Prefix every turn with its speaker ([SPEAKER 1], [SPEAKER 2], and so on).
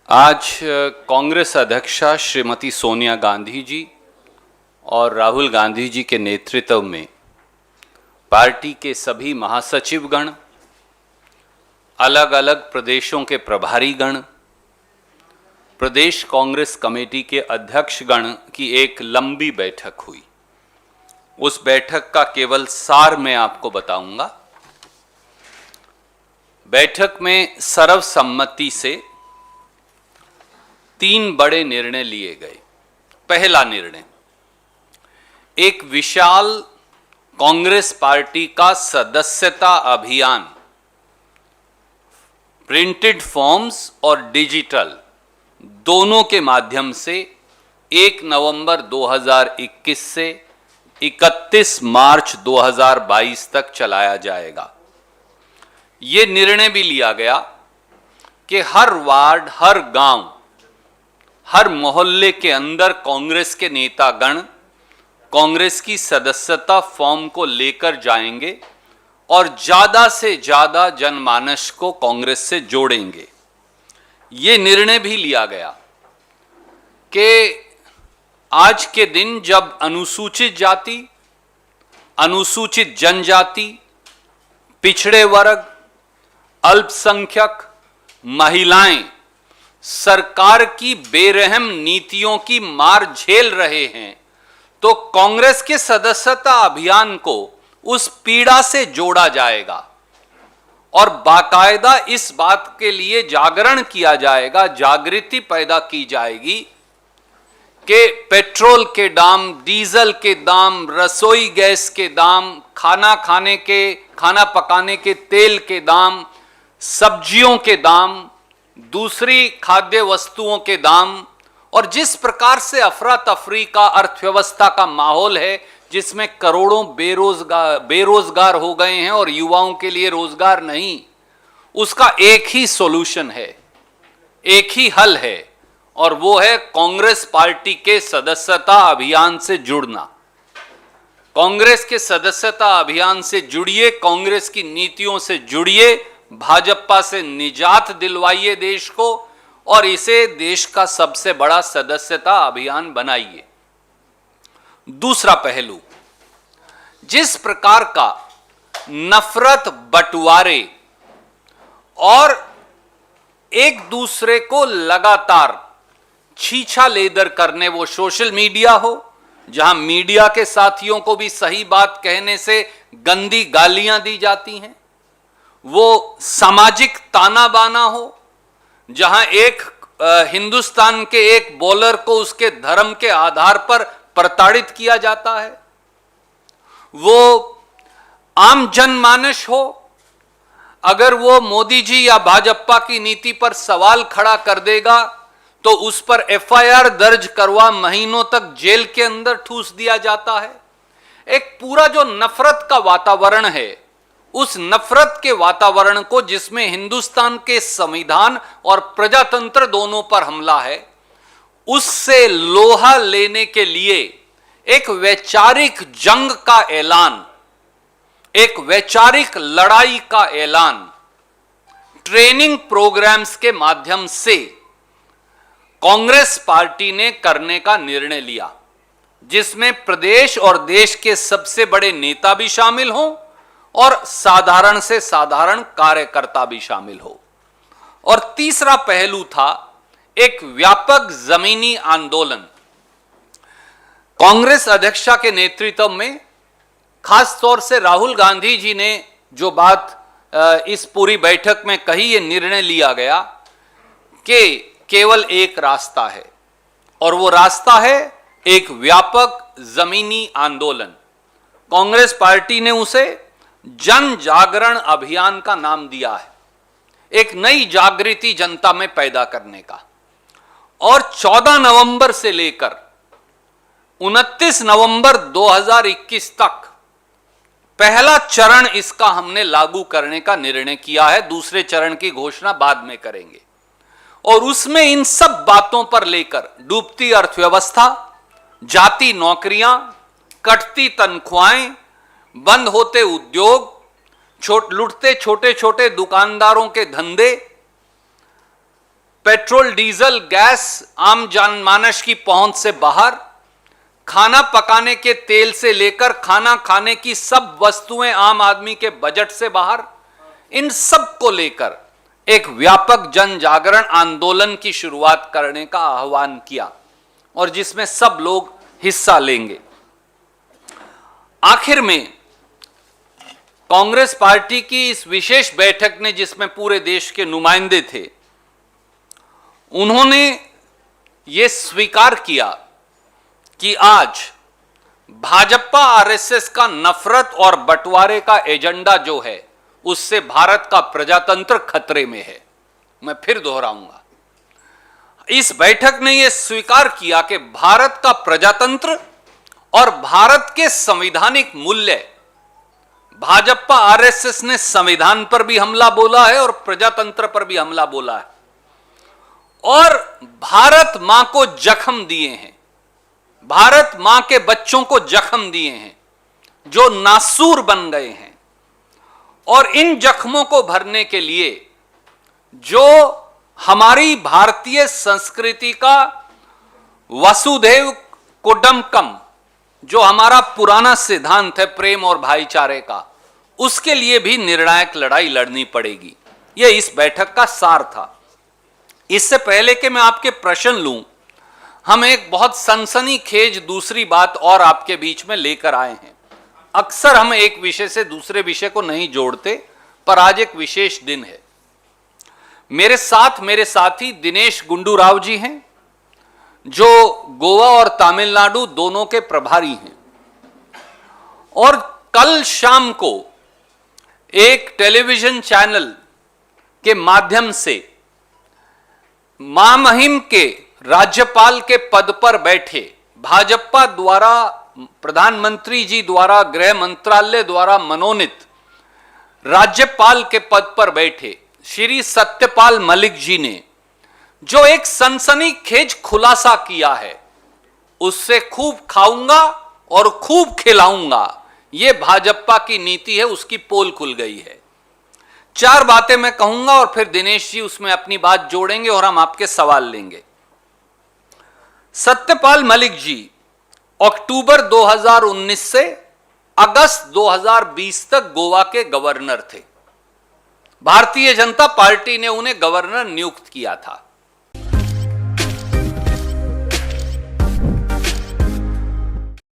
[SPEAKER 1] आज कांग्रेस अध्यक्षा श्रीमती सोनिया गांधी जी और राहुल गांधी जी के नेतृत्व में पार्टी के सभी महासचिवगण, अलग अलग प्रदेशों के प्रभारीगण, प्रदेश कांग्रेस कमेटी के अध्यक्षगण की एक लंबी बैठक हुई। उस बैठक का केवल सार मैं आपको बताऊंगा। बैठक में सर्वसम्मति से 3 बड़े निर्णय लिए गए। पहला निर्णय, एक विशाल कांग्रेस पार्टी का सदस्यता अभियान प्रिंटेड फॉर्म्स और डिजिटल दोनों के माध्यम से 1 नवंबर 2021 से 31 मार्च 2022 तक चलाया जाएगा। ये निर्णय भी लिया गया कि हर वार्ड, हर गांव, हर मोहल्ले के अंदर कांग्रेस के नेतागण कांग्रेस की सदस्यता फॉर्म को लेकर जाएंगे और ज्यादा से ज्यादा जनमानस को कांग्रेस से जोड़ेंगे। ये निर्णय भी लिया गया कि आज के दिन जब अनुसूचित जाति, अनुसूचित जनजाति, पिछड़े वर्ग, अल्पसंख्यक, महिलाएं सरकार की बेरहम नीतियों की मार झेल रहे हैं, तो कांग्रेस के सदस्यता अभियान को उस पीड़ा से जोड़ा जाएगा और बाकायदा इस बात के लिए जागरण किया जाएगा, जागृति पैदा की जाएगी कि पेट्रोल के दाम, डीजल के दाम, रसोई गैस के दाम, खाना पकाने के तेल के दाम, सब्जियों के दाम, दूसरी खाद्य वस्तुओं के दाम और जिस प्रकार से अफरा तफरी का अर्थव्यवस्था का माहौल है, जिसमें करोड़ों बेरोजगार हो गए हैं और युवाओं के लिए रोजगार नहीं, उसका एक ही सॉल्यूशन है, एक ही हल है और वो है कांग्रेस पार्टी के सदस्यता अभियान से जुड़ना। कांग्रेस के सदस्यता अभियान से जुड़िए, कांग्रेस की नीतियों से जुड़िए, भाजपा से निजात दिलवाइए देश को और इसे देश का सबसे बड़ा सदस्यता अभियान बनाइए। दूसरा पहलू, जिस प्रकार का नफरत, बंटवारे और एक दूसरे को लगातार छीछा लेदर करने, वो सोशल मीडिया हो, जहां मीडिया के साथियों को भी सही बात कहने से गंदी गालियां दी जाती हैं, वो सामाजिक ताना बाना हो, जहां एक हिंदुस्तान के एक बॉलर को उसके धर्म के आधार पर प्रताड़ित किया जाता है, वो आम जनमानस हो, अगर वो मोदी जी या भाजपा की नीति पर सवाल खड़ा कर देगा तो उस पर एफआईआर दर्ज करवा महीनों तक जेल के अंदर ठूस दिया जाता है। एक पूरा जो नफरत का वातावरण है, उस नफरत के वातावरण को, जिसमें हिंदुस्तान के संविधान और प्रजातंत्र दोनों पर हमला है, उससे लोहा लेने के लिए एक वैचारिक जंग का ऐलान, एक वैचारिक लड़ाई का ऐलान ट्रेनिंग प्रोग्राम्स के माध्यम से कांग्रेस पार्टी ने करने का निर्णय लिया, जिसमें प्रदेश और देश के सबसे बड़े नेता भी शामिल हों और साधारण से साधारण कार्यकर्ता भी शामिल हो। और तीसरा पहलू था एक व्यापक जमीनी आंदोलन। कांग्रेस अध्यक्षा के नेतृत्व में खास तौर से राहुल गांधी जी ने जो बात इस पूरी बैठक में कही, ये निर्णय लिया गया कि केवल एक रास्ता है और वो रास्ता है एक व्यापक जमीनी आंदोलन। कांग्रेस पार्टी ने उसे जन जागरण अभियान का नाम दिया है, एक नई जागृति जनता में पैदा करने का। और 14 नवंबर से लेकर 29 नवंबर 2021 तक पहला चरण इसका हमने लागू करने का निर्णय किया है। दूसरे चरण की घोषणा बाद में करेंगे और उसमें इन सब बातों पर लेकर डूबती अर्थव्यवस्था, जाती नौकरियां, कटती तनख्वाहें, बंद होते उद्योग, लुटते छोटे छोटे दुकानदारों के धंधे, पेट्रोल, डीजल, गैस आम जनमानस की पहुंच से बाहर, खाना पकाने के तेल से लेकर खाना खाने की सब वस्तुएं आम आदमी के बजट से बाहर, इन सब को लेकर एक व्यापक जन जागरण आंदोलन की शुरुआत करने का आह्वान किया और जिसमें सब लोग हिस्सा लेंगे। आखिर में कांग्रेस पार्टी की इस विशेष बैठक ने, जिसमें पूरे देश के नुमाइंदे थे, उन्होंने यह स्वीकार किया कि आज भाजपा आरएसएस का नफरत और बंटवारे का एजेंडा जो है, उससे भारत का प्रजातंत्र खतरे में है। मैं फिर दोहराऊंगा, इस बैठक ने यह स्वीकार किया कि भारत का प्रजातंत्र और भारत के संवैधानिक मूल्य, भाजपा आरएसएस ने संविधान पर भी हमला बोला है और प्रजातंत्र पर भी हमला बोला है और भारत मां को जख्म दिए हैं, भारत मां के बच्चों को जख्म दिए हैं जो नासूर बन गए हैं। और इन जख्मों को भरने के लिए जो हमारी भारतीय संस्कृति का वसुधैव कुटुंबकम, जो हमारा पुराना सिद्धांत है प्रेम और भाईचारे का, उसके लिए भी निर्णायक लड़ाई लड़नी पड़ेगी। यह इस बैठक का सार था। इससे पहले कि मैं आपके प्रश्न लूं, हम एक बहुत सनसनीखेज दूसरी बात और आपके बीच में लेकर आए हैं। अक्सर हम एक विषय से दूसरे विषय को नहीं जोड़ते, पर आज एक विशेष दिन है। मेरे साथ मेरे साथी दिनेश गुंडू राव जी हैं, जो गोवा और तमिलनाडु दोनों के प्रभारी हैं, और कल शाम को एक टेलीविजन चैनल के माध्यम से महामहिम के राज्यपाल के पद पर बैठे, भाजपा द्वारा, प्रधानमंत्री जी द्वारा, गृह मंत्रालय द्वारा मनोनीत राज्यपाल के पद पर बैठे श्री सत्यपाल मलिक जी ने जो एक सनसनीखेज खुलासा किया है, उससे खूब खाऊंगा और खूब खिलाऊंगा, यह भाजपा की नीति है, उसकी पोल खुल गई है। चार बातें मैं कहूंगा और फिर दिनेश जी उसमें अपनी बात जोड़ेंगे और हम आपके सवाल लेंगे। सत्यपाल मलिक जी अक्टूबर 2019 से अगस्त 2020 तक गोवा के गवर्नर थे। भारतीय जनता पार्टी ने उन्हें गवर्नर नियुक्त किया था।